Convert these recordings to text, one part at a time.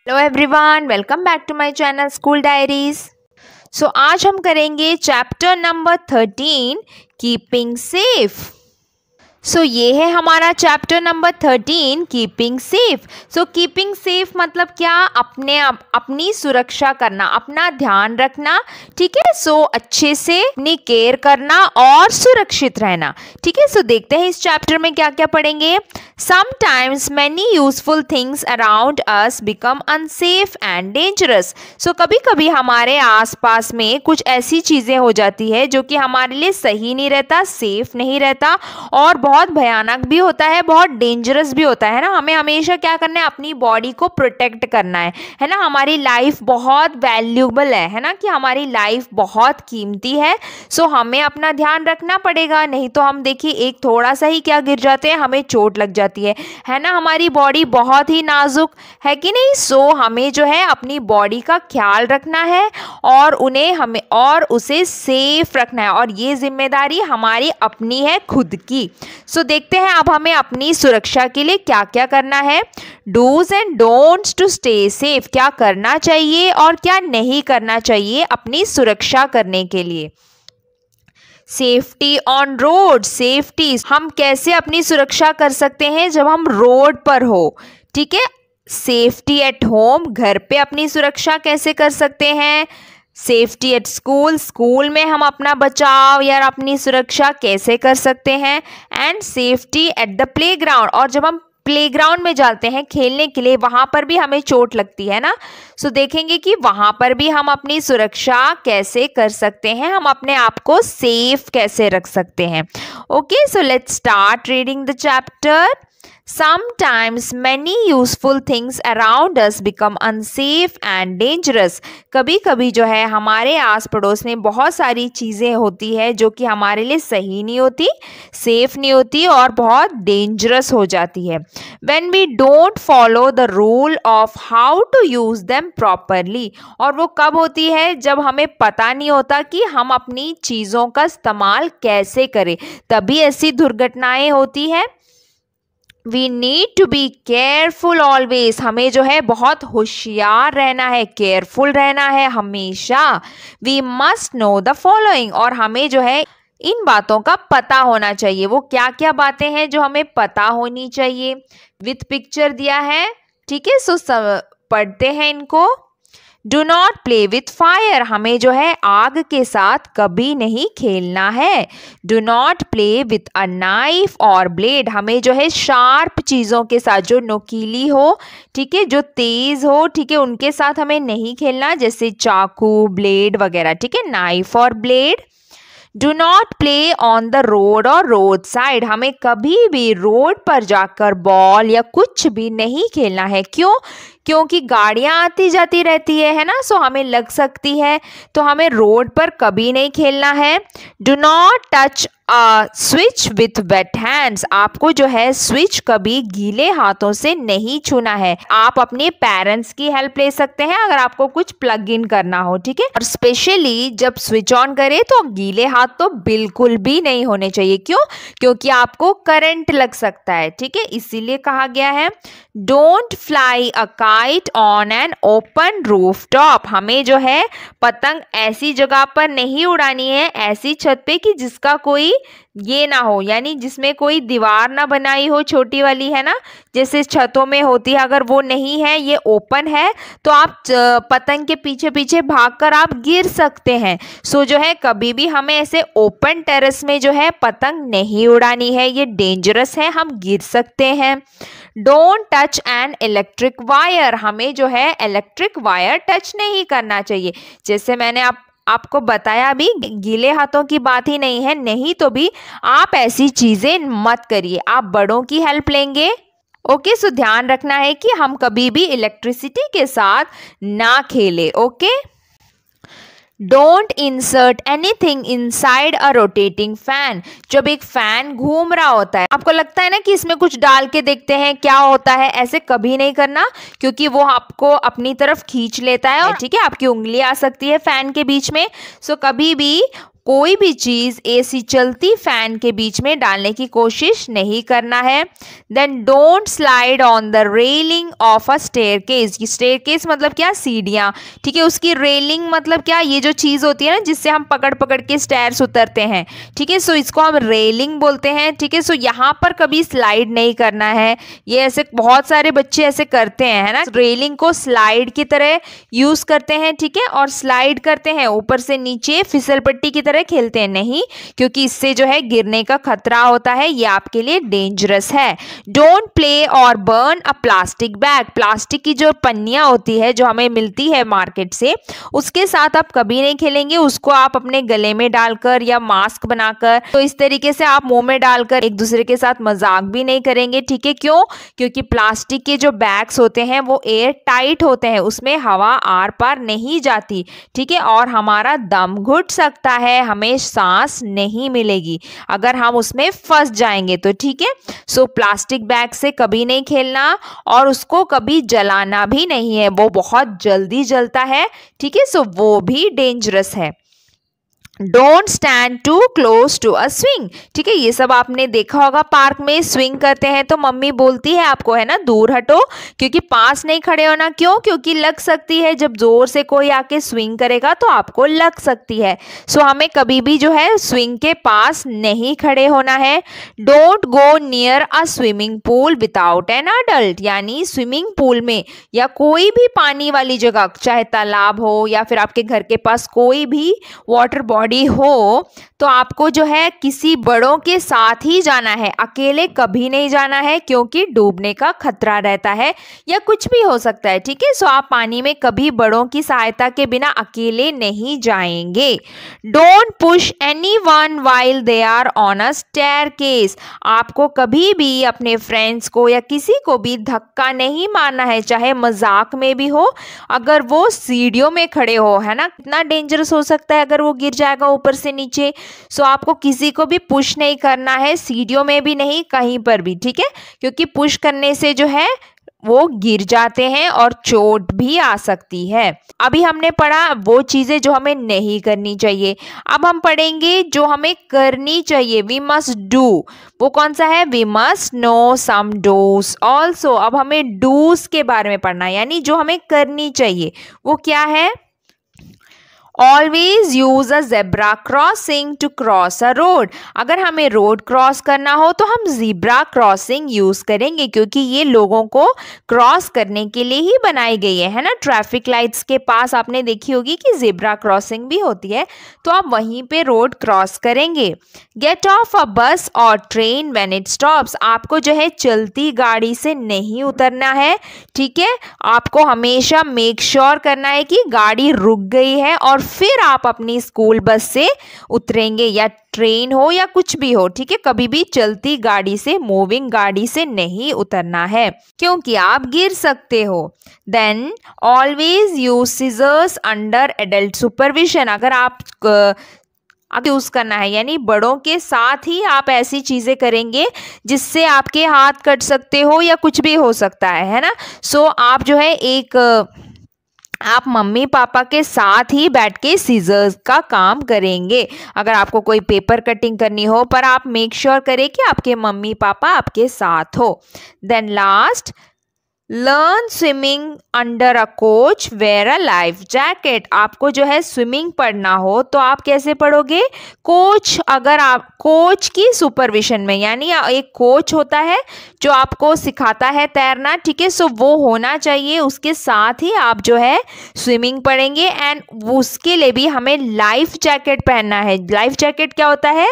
Hello everyone, welcome back to my channel school diaries. आज हम करेंगे चैप्टर नंबर 13 कीपिंग सेफ। ये है हमारा chapter number 13 keeping safe. Keeping safe मतलब क्या? अपनी सुरक्षा करना, अपना ध्यान रखना, ठीक है। अच्छे से अपनी केयर करना और सुरक्षित रहना, ठीक है। देखते हैं इस चैप्टर में क्या क्या पढ़ेंगे। Sometimes many useful things around us become unsafe and dangerous. कभी कभी हमारे आसपास में कुछ ऐसी चीज़ें हो जाती है जो कि हमारे लिए सही नहीं रहता, सेफ नहीं रहता और बहुत भयानक भी होता है, बहुत डेंजरस भी होता है ना। हमें हमेशा क्या करना है? अपनी बॉडी को प्रोटेक्ट करना है ना। हमारी लाइफ बहुत वैल्यूबल है ना, कि हमारी लाइफ बहुत कीमती है। हमें अपना ध्यान रखना पड़ेगा, नहीं तो हम देखिए एक थोड़ा सा ही क्या गिर जाते हैं, हमें चोट लग जाती है ना। हमारी बॉडी बहुत ही नाजुक है कि नहीं। हमें जो है अपनी बॉडी का ख्याल रखना है और उसे सेफ रखना है, और ये जिम्मेदारी हमारी अपनी है, खुद की। देखते हैं अब हमें अपनी सुरक्षा के लिए क्या क्या करना है। Dos and don'ts to stay safe, क्या करना चाहिए और क्या नहीं करना चाहिए अपनी सुरक्षा करने के लिए। सेफ्टी ऑन रोड, सेफ्टी हम कैसे अपनी सुरक्षा कर सकते हैं जब हम रोड पर हो, ठीक है। सेफ्टी एट होम, घर पे अपनी सुरक्षा कैसे कर सकते हैं। सेफ्टी एट स्कूल, स्कूल में हम अपना बचाव या अपनी सुरक्षा कैसे कर सकते हैं। And safety eight the playground, और जब हम प्लेग्राउंड में जाते हैं खेलने के लिए, वहाँ पर भी हमें चोट लगती है ना। देखेंगे कि वहाँ पर भी हम अपनी सुरक्षा कैसे कर सकते हैं, हम अपने आप को सेफ कैसे रख सकते हैं। Okay, let's start reading the chapter. Sometimes many useful things around us become unsafe and dangerous. कभी कभी जो है हमारे आस पड़ोस में बहुत सारी चीज़ें होती है जो कि हमारे लिए सही नहीं होती, सेफ नहीं होती और बहुत डेंजरस हो जाती है। When we don't follow the rule of how to use them properly, और वो कब होती है? जब हमें पता नहीं होता कि हम अपनी चीज़ों का इस्तेमाल कैसे करें, तभी ऐसी दुर्घटनाएं होती है। We need to be careful always, हमें जो है बहुत होशियार रहना है, केयरफुल रहना है हमेशा। We must know the following, और हमें जो है इन बातों का पता होना चाहिए। वो क्या क्या बातें हैं जो हमें पता होनी चाहिए? विथ पिक्चर दिया है, ठीक है। पढ़ते हैं इनको। Do not play with fire, हमें जो है आग के साथ कभी नहीं खेलना है। Do not play with a knife और ब्लेड, हमें जो है शार्प चीज़ों के साथ, जो नुकीली हो, ठीक है, जो तेज़ हो, ठीक है, उनके साथ हमें नहीं खेलना, जैसे चाकू, ब्लेड वगैरह, ठीक है, नाइफ और blade. Do not play on the road और रोड साइड, हमें कभी भी रोड पर जाकर बॉल या कुछ भी नहीं खेलना है। क्यों? क्योंकि गाड़ियाँ आती जाती रहती है ना, हमें लग सकती है, तो हमें रोड पर कभी नहीं खेलना है। Do not touch switch with wet hands, आपको जो है स्विच कभी गीले हाथों से नहीं छूना है। आप अपने पेरेंट्स की हेल्प ले सकते हैं अगर आपको कुछ प्लग इन करना हो, ठीक है। और स्पेशली जब स्विच ऑन करें तो गीले हाथ तो बिल्कुल भी नहीं होने चाहिए। क्यों? क्योंकि आपको करंट लग सकता है, ठीक है, इसीलिए कहा गया है। Don't fly a kite on an open roof top, हमें जो है पतंग ऐसी जगह पर नहीं उड़ानी है, ऐसी छत पे कि जिसका कोई ये ना हो, यानी जिसमें कोई दीवार ना बनाई हो, छोटी वाली है ना, जैसे छतों में होती है। अगर वो नहीं है, ये ओपन है, तो आप पतंग के पीछे पीछे भागकर आप गिर सकते हैं। जो है कभी भी हमें ऐसे ओपन टेरेस में जो है पतंग नहीं उड़ानी है, ये डेंजरस है, हम गिर सकते हैं। Don't touch an electric wire, हमें जो है इलेक्ट्रिक वायर टच नहीं करना चाहिए। जैसे मैंने आपको बताया, अभी गीले हाथों की बात ही नहीं है, नहीं तो भी आप ऐसी चीज़ें मत करिए, आप बड़ों की हेल्प लेंगे। ओके, ध्यान रखना है कि हम कभी भी इलेक्ट्रिसिटी के साथ ना खेलें। Okay. Don't insert anything inside a rotating fan, जब एक फैन घूम रहा होता है, आपको लगता है ना कि इसमें कुछ डाल के देखते हैं क्या होता है, ऐसे कभी नहीं करना, क्योंकि वो आपको अपनी तरफ खींच लेता है, और ठीक है, आपकी उंगली आ सकती है फैन के बीच में। कभी भी कोई भी चीज़ एसी चलती फैन के बीच में डालने की कोशिश नहीं करना है। Then don't slide on the railing of a staircase. Staircase मतलब क्या, सीढ़ियाँ, ठीक है। उसकी रेलिंग मतलब क्या, ये जो चीज़ होती है ना जिससे हम पकड़ पकड़ के स्टेयर्स उतरते हैं, ठीक है। सो इसको हम रेलिंग बोलते हैं, ठीक है। सो यहाँ पर कभी स्लाइड नहीं करना है। ये ऐसे बहुत सारे बच्चे ऐसे करते हैं, है ना, रेलिंग को स्लाइड की तरह यूज करते हैं, ठीक है, और स्लाइड करते हैं ऊपर से नीचे, फिसल पट्टी की तरह खेलते हैं, नहीं, क्योंकि इससे जो है गिरने का खतरा होता है, ये आपके लिए डेंजरस है। डोंट प्ले और बर्न अ प्लास्टिक बैग। प्लास्टिक की जो पन्नियां होती है जो हमें मिलती है मार्केट से, उसके साथ आप कभी नहीं खेलेंगे। उसको आप अपने गले में डालकर या मास्क बनाकर, तो इस तरीके से आप मुंह में डालकर एक दूसरे के साथ मजाक भी नहीं करेंगे, ठीक है। क्यों? क्योंकि प्लास्टिक के जो बैग्स होते हैं वो एयर टाइट होते हैं, उसमें हवा आर पार नहीं जाती, ठीक है, और हमारा दम घुट सकता है, हमें सांस नहीं मिलेगी अगर हम उसमें फंस जाएंगे तो, ठीक है। सो प्लास्टिक बैग से कभी नहीं खेलना और उसको कभी जलाना भी नहीं है, वो बहुत जल्दी जलता है, ठीक है। सो वो भी डेंजरस है। Don't stand too close to a swing, ठीक है। ये सब आपने देखा होगा, पार्क में स्विंग करते हैं तो मम्मी बोलती है आपको, है ना, दूर हटो, क्योंकि पास नहीं खड़े होना। क्यों? क्योंकि लग सकती है, जब जोर से कोई आके स्विंग करेगा तो आपको लग सकती है। सो हमें कभी भी जो है स्विंग के पास नहीं खड़े होना है। Don't go near a swimming pool without an adult, यानी स्विमिंग पूल में या कोई भी पानी वाली जगह, चाहे तालाब हो या फिर आपके घर के पास कोई भी वाटर बॉडी हो, तो आपको जो है किसी बड़ों के साथ ही जाना है, अकेले कभी नहीं जाना है, क्योंकि डूबने का खतरा रहता है या कुछ भी हो सकता है, ठीक है। सो आप पानी में कभी बड़ों की सहायता के बिना अकेले नहीं जाएंगे। Don't push anyone while they are on a staircase. आपको कभी भी अपने फ्रेंड्स को या किसी को भी धक्का नहीं मारना है, चाहे मजाक में भी हो, अगर वो सीढ़ियों में खड़े हो, है ना, कितना डेंजरस हो सकता है अगर वो गिर जाएगा ऊपर से नीचे। सो आपको किसी को भी पुश नहीं करना है, सीढ़ियों में भी नहीं, कहीं पर भी, ठीक है, क्योंकि पुश करने से जो है वो गिर जाते हैं और चोट भी आ सकती है। अभी हमने पढ़ा वो चीजें जो हमें नहीं करनी चाहिए, अब हम पढ़ेंगे जो हमें करनी चाहिए। वी मस्ट डू, वो कौन सा है? We must know some dos also. अब हमें डूज के बारे में पढ़ना है, यानी जो हमें करनी चाहिए वो क्या है? Always use a zebra crossing to cross a road. अगर हमें रोड क्रॉस करना हो तो हम जीब्रा क्रॉसिंग यूज करेंगे, क्योंकि ये लोगों को क्रॉस करने के लिए ही बनाई गई है ना। ट्रैफिक लाइट्स के पास आपने देखी होगी कि जेब्रा क्रॉसिंग भी होती है, तो आप वहीं पे रोड क्रॉस करेंगे। गेट ऑफ अ बस और ट्रेन व्हेन इट स्टॉप्स। आपको जो है चलती गाड़ी से नहीं उतरना है, ठीक है। आपको हमेशा मेक श्योर करना है कि गाड़ी रुक गई है और फिर आप अपनी स्कूल बस से उतरेंगे, या ट्रेन हो या कुछ भी हो, ठीक है। कभी भी चलती गाड़ी से, मूविंग गाड़ी से नहीं उतरना है, क्योंकि आप गिर सकते हो। Then always use scissors under adult supervision. अगर आप यूज करना है, यानी बड़ों के साथ ही आप ऐसी चीजें करेंगे जिससे आपके हाथ कट सकते हो या कुछ भी हो सकता है ना। सो आप जो है आप मम्मी पापा के साथ ही बैठ के सीजर्स का काम करेंगे। अगर आपको कोई पेपर कटिंग करनी हो, पर आप मेक श्योर करें कि आपके मम्मी पापा आपके साथ हो। Then last, learn swimming under a coach, wear a life jacket. आपको जो है स्विमिंग पढ़ना हो तो आप कैसे पढ़ोगे? कोच, अगर आप कोच की सुपरविजन में, यानी एक कोच होता है जो आपको सिखाता है तैरना, ठीक है। सो वो होना चाहिए, उसके साथ ही आप जो है स्विमिंग पढ़ेंगे। एंड उसके लिए भी हमें लाइफ जैकेट पहनना है। लाइफ जैकेट क्या होता है?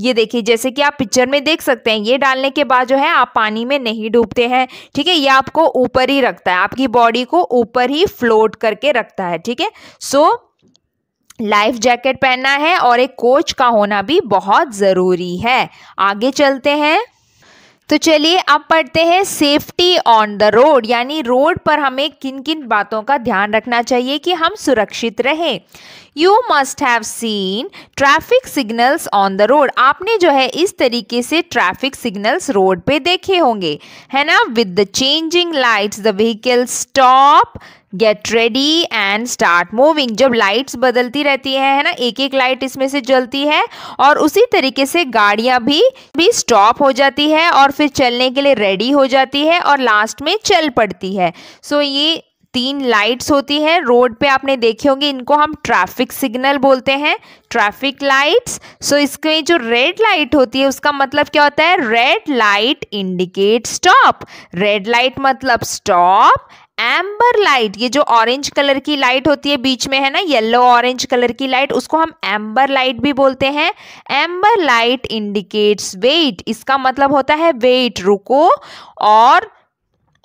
ये देखिए, जैसे कि आप पिक्चर में देख सकते हैं, ये डालने के बाद जो है आप पानी में नहीं डूबते हैं, ठीक है। ये आपको ऊपर ही रखता है, आपकी बॉडी को ऊपर ही फ्लोट करके रखता है, ठीक है। सो लाइफ जैकेट पहनना है और एक कोच का होना भी बहुत ज़रूरी है। आगे चलते हैं, तो चलिए अब पढ़ते हैं सेफ्टी ऑन द रोड, यानी रोड पर हमें किन किन बातों का ध्यान रखना चाहिए कि हम सुरक्षित रहें। You must have seen traffic signals on the road. आपने जो है इस तरीके से ट्रैफिक सिग्नल्स रोड पे देखे होंगे, है ना। With the changing lights the vehicle stop, get ready and start moving. जब लाइट्स बदलती रहती है ना, एक एक लाइट इसमें से जलती है और उसी तरीके से गाड़ियां भी स्टॉप हो जाती है और फिर चलने के लिए रेडी हो जाती है और लास्ट में चल पड़ती है। सो ये 3 लाइट्स होती है रोड पे, आपने देखे होंगे, इनको हम ट्रैफिक सिग्नल बोलते हैं, ट्रैफिक लाइट्स। सो इसमें जो रेड लाइट होती है उसका मतलब क्या होता है, red light indicate stop, red light मतलब स्टॉप। एम्बर लाइट, ये जो ऑरेंज कलर की लाइट होती है बीच में, है ना, येलो ऑरेंज कलर की लाइट, उसको हम एम्बर लाइट भी बोलते हैं। एम्बर लाइट इंडिकेट्स वेट, इसका मतलब होता है वेट, रुको। और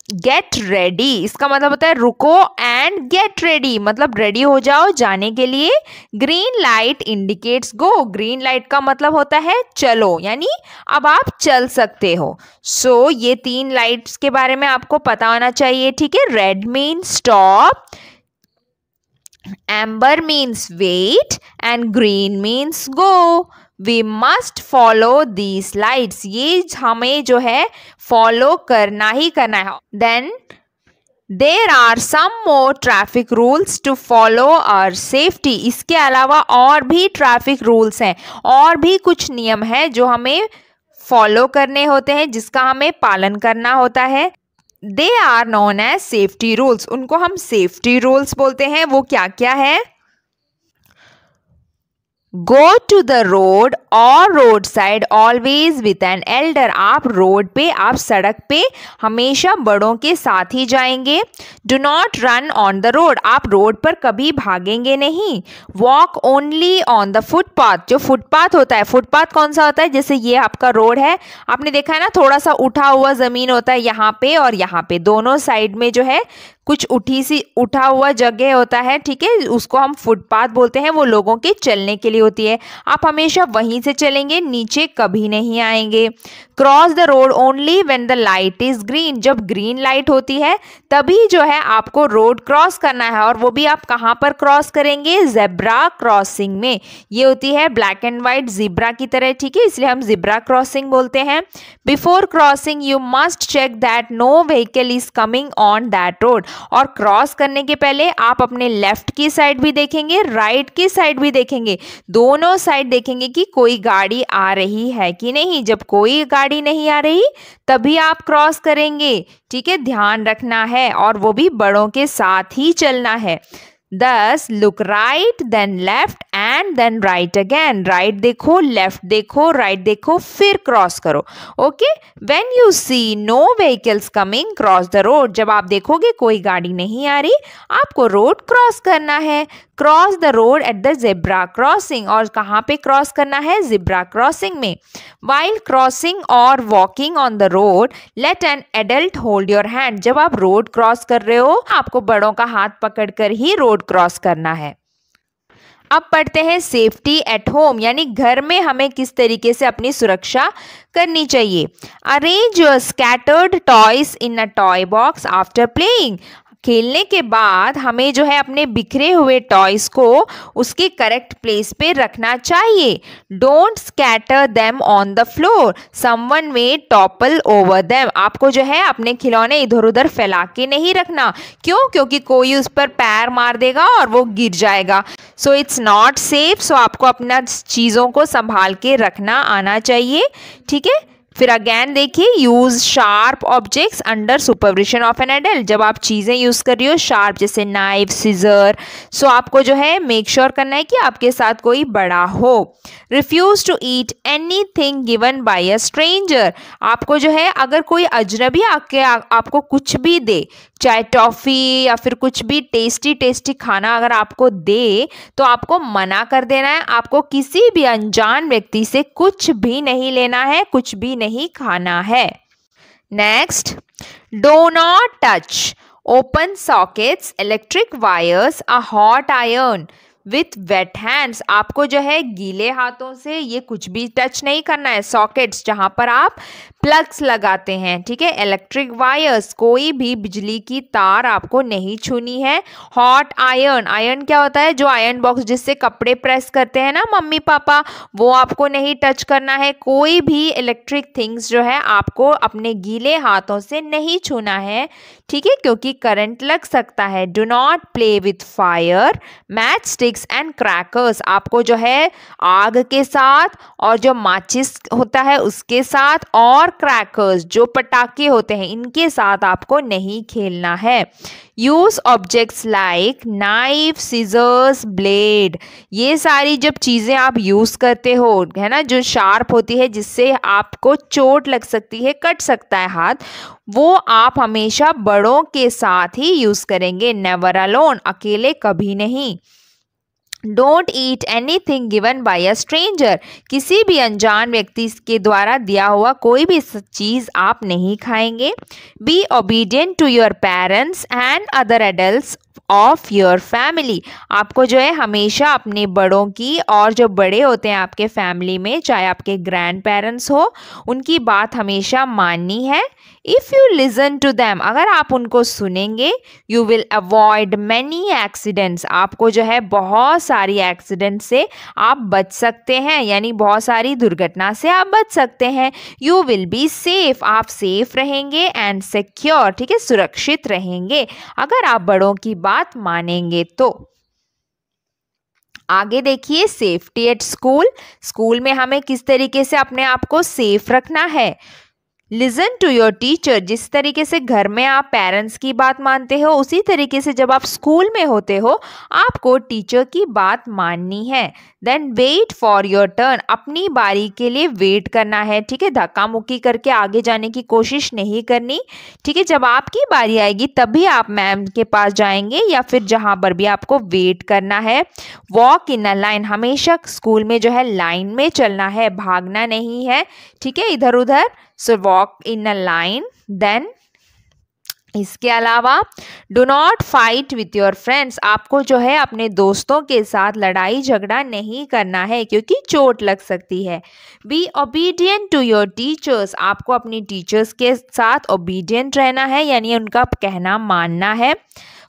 गेट रेडी, इसका मतलब होता है रुको, एंड गेट रेडी मतलब रेडी हो जाओ जाने के लिए। ग्रीन लाइट इंडिकेट्स गो, ग्रीन लाइट का मतलब होता है चलो, यानी अब आप चल सकते हो। सो ये 3 लाइट्स के बारे में आपको पता होना चाहिए, ठीक है। Red means stop, amber means wait and green means go. We must follow these lights, ये हमें जो है फॉलो करना ही करना है। Then there are some more traffic rules to follow our safety, इसके अलावा और भी ट्रैफिक रूल्स हैं, और भी कुछ नियम हैं जो हमें फॉलो करने होते हैं, जिसका हमें पालन करना होता है। They are known as safety rules, उनको हम सेफ्टी रूल्स बोलते हैं। वो क्या क्या है? Go to the road or roadside always with an elder, आप रोड पे, आप सड़क पे हमेशा बड़ों के साथ ही जाएंगे। Do not run on the road, आप रोड पर कभी भागेंगे नहीं। Walk only on the footpath, जो फुटपाथ होता है, फुटपाथ कौन सा होता है, जैसे ये आपका रोड है, आपने देखा है ना, थोड़ा सा उठा हुआ जमीन होता है यहाँ पे और यहाँ पे, दोनों साइड में जो है कुछ उठा हुआ जगह होता है, ठीक है, उसको हम फुटपाथ बोलते हैं। वो लोगों के चलने के लिए होती है, आप हमेशा वहीं से चलेंगे, नीचे कभी नहीं आएंगे। Cross the road only when the light is green, जब ग्रीन लाइट होती है तभी जो है आपको रोड क्रॉस करना है, और वो भी आप कहाँ पर क्रॉस करेंगे, जेब्रा क्रॉसिंग में। ये होती है ब्लैक एंड व्हाइट जिब्रा की तरह, ठीक है, इसलिए हम जिब्रा क्रॉसिंग बोलते हैं। Before crossing you must check that no vehicle is coming on that road, और क्रॉस करने के पहले आप अपने लेफ्ट की साइड भी देखेंगे, राइट की साइड भी देखेंगे, दोनों साइड देखेंगे कि कोई गाड़ी आ रही है कि नहीं। जब कोई गाड़ी नहीं आ रही तभी आप क्रॉस करेंगे, ठीक है, ध्यान रखना है, और वो भी बड़ों के साथ ही चलना है। Thus look right then left and then right again, right देखो, लेफ्ट देखो, राइट देखो, फिर क्रॉस करो। Okay, when you see no vehicles coming cross the road, जब आप देखोगे कोई गाड़ी नहीं आ रही, आपको रोड क्रॉस करना है। Cross the road at the zebra crossing, और कहाँ पे क्रॉस करना है, जेब्रा क्रॉसिंग में। While crossing or walking on the road, let an adult hold your hand, जब आप रोड क्रॉस कर रहे हो आपको बड़ों का हाथ पकड़कर ही रोड क्रॉस करना है। अब पढ़ते हैं सेफ्टी एट होम, यानी घर में हमें किस तरीके से अपनी सुरक्षा करनी चाहिए। Arrange your scattered toys in a toy box after playing, खेलने के बाद हमें जो है अपने बिखरे हुए टॉयज को उसके करेक्ट प्लेस पे रखना चाहिए। Don't scatter them on the floor, someone may topple over them, आपको जो है अपने खिलौने इधर उधर फैला के नहीं रखना। क्यों? क्योंकि कोई उस पर पैर मार देगा और वो गिर जाएगा। सो इट्स नॉट सेफ, सो आपको अपना चीज़ों को संभाल के रखना आना चाहिए, ठीक है। फिर अगेन देखिए, use sharp objects under supervision of an adult, जब आप चीज़ें यूज़ कर रही हो शार्प, जैसे नाइफ, सीजर, सो आपको जो है मेक श्योर करना है कि आपके साथ कोई बड़ा हो। Refuse to eat anything given by a stranger, आपको जो है अगर कोई अजनबी आके आपको कुछ भी दे, चाहे टॉफ़ी या फिर कुछ भी टेस्टी खाना अगर आपको दे, तो आपको मना कर देना है। आपको किसी भी अनजान व्यक्ति से कुछ भी नहीं लेना है, कुछ भी नहीं खाना है। Next, do not touch open sockets, electric wires, a hot iron, with wet hands, आपको जो है गीले हाथों से ये कुछ भी टच नहीं करना है। सॉकेट्स, जहां पर आप प्लग्स लगाते हैं, ठीक है। इलेक्ट्रिक वायर्स, कोई भी बिजली की तार आपको नहीं छूनी है। हॉट आयरन, आयरन क्या होता है, जो आयरन बॉक्स जिससे कपड़े प्रेस करते हैं ना मम्मी पापा, वो आपको नहीं टच करना है। कोई भी इलेक्ट्रिक थिंग्स जो है आपको अपने गीले हाथों से नहीं छूना है, ठीक है, क्योंकि करंट लग सकता है। Do not play with fire, match sticks and crackers, आपको जो है आग के साथ और जो माचिस होता है उसके साथ और क्रैकर्स जो पटाखे होते हैं इनके साथ आपको नहीं खेलना है। Use objects like knife, scissors, blade, ये सारी जब चीज़ें आप यूज़ करते हो, है ना, जो शार्प होती है जिससे आपको चोट लग सकती है, कट सकता है हाथ, वो आप हमेशा बड़ों के साथ ही यूज़ करेंगे। नेवर अलोन, अकेले कभी नहीं। Don't eat anything given by a stranger, किसी भी अनजान व्यक्ति के द्वारा दिया हुआ कोई भी चीज़ आप नहीं खाएंगे। Be obedient to your parents and other adults of your family, आपको जो है हमेशा अपने बड़ों की और जो बड़े होते हैं आपके फैमिली में, चाहे आपके ग्रैंड पेरेंट्स हो, उनकी बात हमेशा माननी है। If you listen to them, अगर आप उनको सुनेंगे, you will avoid many accidents, आपको जो है बहुत सारी एक्सीडेंट से आप बच सकते हैं, यानी बहुत सारी दुर्घटना से आप बच सकते हैं। यू विल बी सेफ, आप सेफ रहेंगे, एंड सिक्योर, ठीक है, सुरक्षित रहेंगे अगर आप बड़ों की बात मानेंगे तो। आगे देखिए, सेफ्टी एट स्कूल, स्कूल में हमें किस तरीके से अपने आप को सेफ रखना है। लिसन टू योर टीचर, जिस तरीके से घर में आप पेरेंट्स की बात मानते हो उसी तरीके से जब आप स्कूल में होते हो आपको टीचर की बात माननी है। Then wait for your turn, अपनी बारी के लिए वेट करना है, ठीक है, धक्का मुक्की करके आगे जाने की कोशिश नहीं करनी, ठीक है। जब आपकी बारी आएगी तभी आप मैम के पास जाएंगे या फिर जहाँ पर भी आपको वेट करना है। वॉक इन अ लाइन, हमेशा स्कूल में जो है लाइन में चलना है, भागना नहीं है, ठीक है, इधर उधर। So walk in a line. Then इसके अलावा do not fight with your friends, आपको जो है अपने दोस्तों के साथ लड़ाई झगड़ा नहीं करना है क्योंकि चोट लग सकती है। Be obedient to your teachers, आपको अपनी टीचर्स के साथ ओबीडियंट रहना है, यानी उनका कहना मानना है।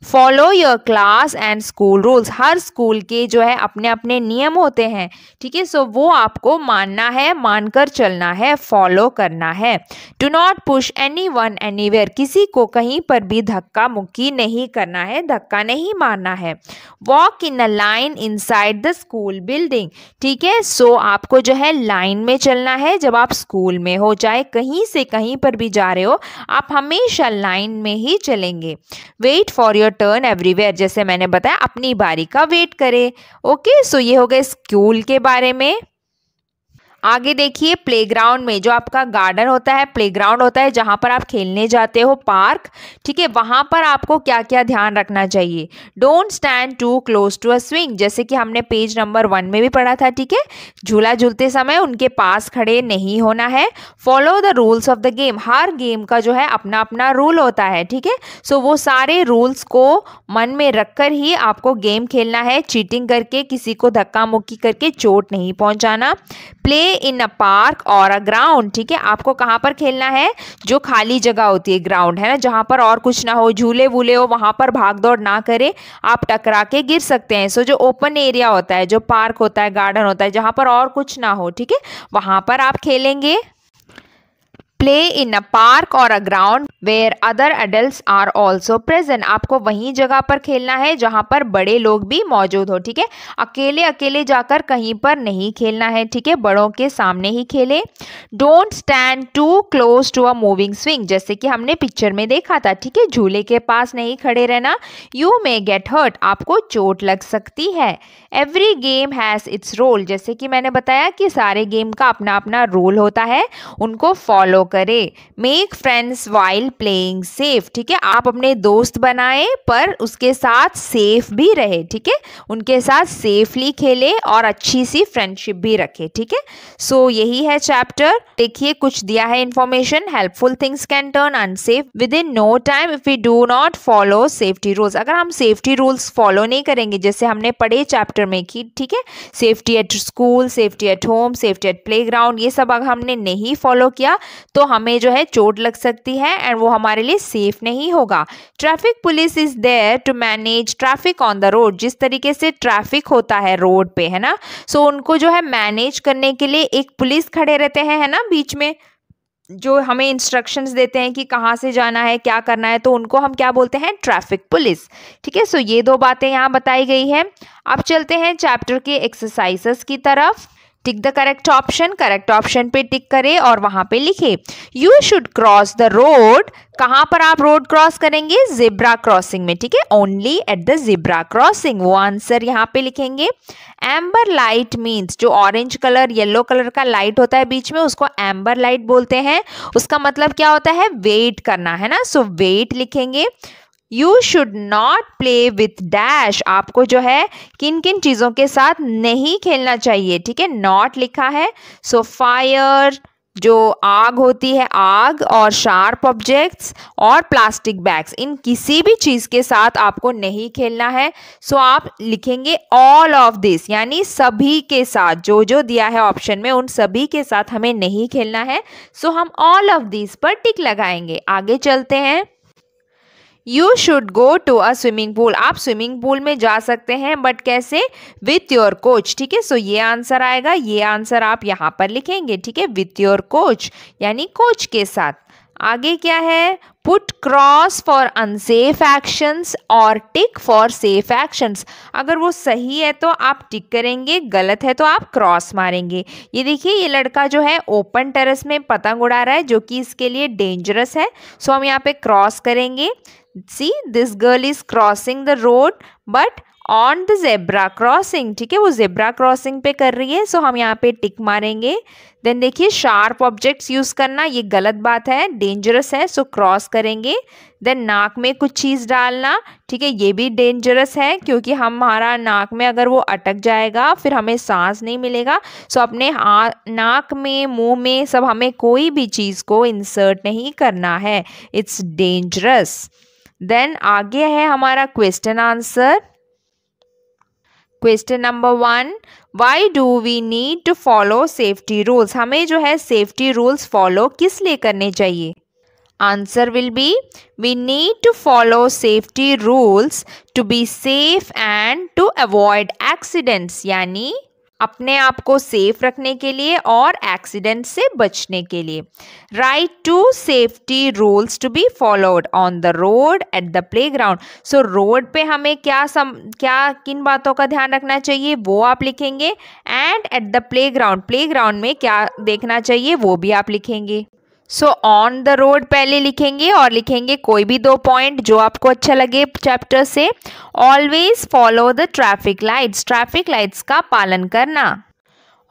Follow your class and school rules, her school के जो है अपने अपने नियम होते हैं, ठीक है, सो वो आपको मानना है, मानकर चलना है, फॉलो करना है। Do not push anyone anywhere, किसी को कहीं पर भी धक्का मुक्की नहीं करना है, धक्का नहीं मारना है। Walk in a line inside the school building, ठीक है, सो आपको जो है लाइन में चलना है जब आप स्कूल में हो, चाहे कहीं से कहीं पर भी जा रहे हो आप हमेशा लाइन में ही चलेंगे। Wait for your turn everywhere, जैसे मैंने बताया अपनी बारी का वेट करें। ओके, सो ये हो गए स्कूल के बारे में। आगे देखिए, प्लेग्राउंड में जो आपका गार्डन होता है, प्लेग्राउंड होता है जहाँ पर आप खेलने जाते हो, पार्क, ठीक है, वहाँ पर आपको क्या क्या ध्यान रखना चाहिए। Don't stand too close to a swing, जैसे कि हमने पेज नंबर 1 में भी पढ़ा था, ठीक है, झूला झूलते समय उनके पास खड़े नहीं होना है। Follow the rules of the game, her game का जो है अपना अपना रूल होता है, ठीक है, सो वो सारे रूल्स को मन में रखकर ही आपको गेम खेलना है, चीटिंग करके किसी को धक्का मुक्की करके चोट नहीं पहुँचाना। प्ले इन अ पार्क और अ ग्राउंड, ठीक है, आपको कहाँ पर खेलना है, जो खाली जगह होती है, ग्राउंड है ना, जहाँ पर और कुछ ना हो, झूले वूले हो, वहाँ पर भाग दौड़ ना करें, आप टकरा के गिर सकते हैं। सो जो ओपन एरिया होता है, जो पार्क होता है, गार्डन होता है, जहाँ पर और कुछ ना हो, ठीक है, वहाँ पर आप खेलेंगे। प्ले इन अ पार्क और a ground where other adults are also present, आपको वहीं जगह पर खेलना है जहाँ पर बड़े लोग भी मौजूद हो, ठीक है, अकेले अकेले जाकर कहीं पर नहीं खेलना है, ठीक है, बड़ों के सामने ही खेले। Don't stand too close to a moving swing, जैसे कि हमने पिक्चर में देखा था, ठीक है, झूले के पास नहीं खड़े रहना। यू मे गेट हर्ट, आपको चोट लग सकती है। Every game has its role, जैसे कि मैंने बताया कि सारे गेम का अपना अपना रूल होता है, उनको फॉलो करें। Make friends while playing safe, ठीक है, आप अपने दोस्त बनाए पर उसके साथ सेफ भी रहे, ठीक है, उनके साथ सेफली खेले और अच्छी सी फ्रेंडशिप भी रखे, ठीक है। सो यही है चैप्टर। देखिए कुछ दिया है information, helpful things can turn unsafe within no time if we do not follow safety rules. अगर हम सेफ्टी रूल्स फॉलो नहीं करेंगे, जैसे हमने पढ़े चैप्टर में कि ठीक है, safety at school, safety at home, safety eight playground, ये सब अगर हमने नहीं फॉलो किया तो हमें जो है चोट लग सकती है एंड वो हमारे लिए सेफ नहीं होगा। Traffic police is there to manage traffic on the road. जिस तरीके से ट्रैफिक होता है रोड पे, है ना, सो उनको जो है मैनेज करने के लिए एक पुलिस खड़े रहते हैं, है ना, बीच में, जो हमें इंस्ट्रक्शंस देते हैं कि कहाँ से जाना है, क्या करना है, तो उनको हम क्या बोलते हैं, ट्रैफिक पुलिस, ठीक है। सो ये दो बातें यहाँ बताई गई है। अब चलते हैं चैप्टर के एक्सरसाइजेस की तरफ। टिक द करेक्ट ऑप्शन पे टिक करें और वहां पे लिखे you should cross the road. कहां पर आप रोड क्रॉस करेंगे, जिब्रा क्रॉसिंग में, ठीक है, only at the zebra crossing, वो आंसर यहाँ पे लिखेंगे। एम्बर लाइट मीन्स, जो ऑरेंज कलर येलो कलर का लाइट होता है बीच में, उसको एम्बर लाइट बोलते हैं। उसका मतलब क्या होता है, वेट करना, है ना, सो वेट लिखेंगे। You should not play with dash, आपको जो है किन किन चीज़ों के साथ नहीं खेलना चाहिए, ठीक है, नॉट लिखा है। सो फायर, जो आग होती है, आग, और शार्प ऑब्जेक्ट्स और प्लास्टिक बैग्स, इन किसी भी चीज़ के साथ आपको नहीं खेलना है। सो आप लिखेंगे ऑल ऑफ दिस, यानी सभी के साथ, जो जो दिया है ऑप्शन में उन सभी के साथ हमें नहीं खेलना है। सो हम ऑल ऑफ दिस पर टिक लगाएंगे। आगे चलते हैं। You should go to a swimming pool, आप स्विमिंग पूल में जा सकते हैं, बट कैसे, विथ योर कोच, ठीक है। सो ये आंसर आएगा, ये आंसर आप यहाँ पर लिखेंगे, ठीक है, विथ योर कोच, यानी कोच के साथ। आगे क्या है, put cross for unsafe actions और टिक फॉर सेफ एक्शंस। अगर वो सही है तो आप टिक करेंगे, गलत है तो आप क्रॉस मारेंगे। ये देखिए, ये लड़का जो है ओपन टेरेस में पतंग उड़ा रहा है, जो कि इसके लिए डेंजरस है। सो हम यहाँ पे क्रॉस करेंगे। See, this girl is crossing the road but on the zebra crossing, ठीक है, वो zebra crossing पे कर रही है, सो हम यहाँ पे टिक मारेंगे। देन देखिए, शार्प ऑब्जेक्ट्स यूज करना, ये गलत बात है, डेंजरस है, सो क्रॉस करेंगे। देन नाक में कुछ चीज़ डालना, ठीक है, ये भी डेंजरस है, क्योंकि हमारा नाक में अगर वो अटक जाएगा फिर हमें सांस नहीं मिलेगा। सो अपने नाक में, मुंह में, सब हमें कोई भी चीज़ को इंसर्ट नहीं करना है, इट्स डेंजरस। देन आगे है हमारा question answer. Question number 1, why do we need to follow safety rules, हमें जो है सेफ्टी रूल्स फॉलो किस लिए करने चाहिए। Answer will be, we need to follow safety rules to be safe and to avoid accidents, यानी अपने आप को सेफ रखने के लिए और एक्सीडेंट से बचने के लिए। Right to safety rules to be followed on the road at the playground. So road पे हमें क्या किन बातों का ध्यान रखना चाहिए वो आप लिखेंगे, and eight the playground, playground में क्या देखना चाहिए वो भी आप लिखेंगे। सो ऑन द रोड पहले लिखेंगे और लिखेंगे कोई भी 2 पॉइंट जो आपको अच्छा लगे चैप्टर से। Always follow the traffic lights, traffic lights का पालन करना।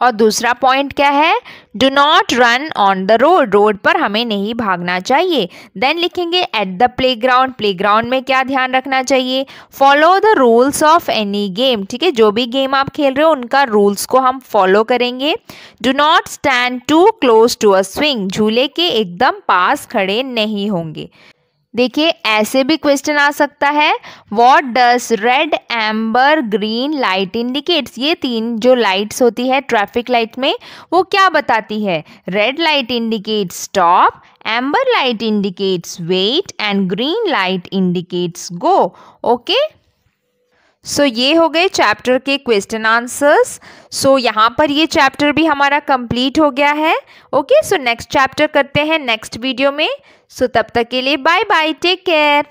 और दूसरा पॉइंट क्या है, do not run on the road, road पर हमें नहीं भागना चाहिए। देन लिखेंगे एट द प्लेग्राउंड, प्लेग्राउंड में क्या ध्यान रखना चाहिए, follow the rules of any game, ठीक है, जो भी गेम आप खेल रहे हो उनका रूल्स को हम फॉलो करेंगे। Do not stand too close to a swing, झूले के एकदम पास खड़े नहीं होंगे। देखिए ऐसे भी क्वेश्चन आ सकता है, what does red amber green light indicates, ये 3 जो लाइट्स होती है ट्रैफिक लाइट में वो क्या बताती है। Red light indicates stop, amber light indicates wait and green light indicates go. Okay, so ये हो गए चैप्टर के क्वेश्चन आंसर्स। सो यहाँ पर ये चैप्टर भी हमारा कंप्लीट हो गया है। ओके, सो नेक्स्ट चैप्टर करते हैं नेक्स्ट वीडियो में। सो तब तक के लिए बाय बाय, टेक केयर।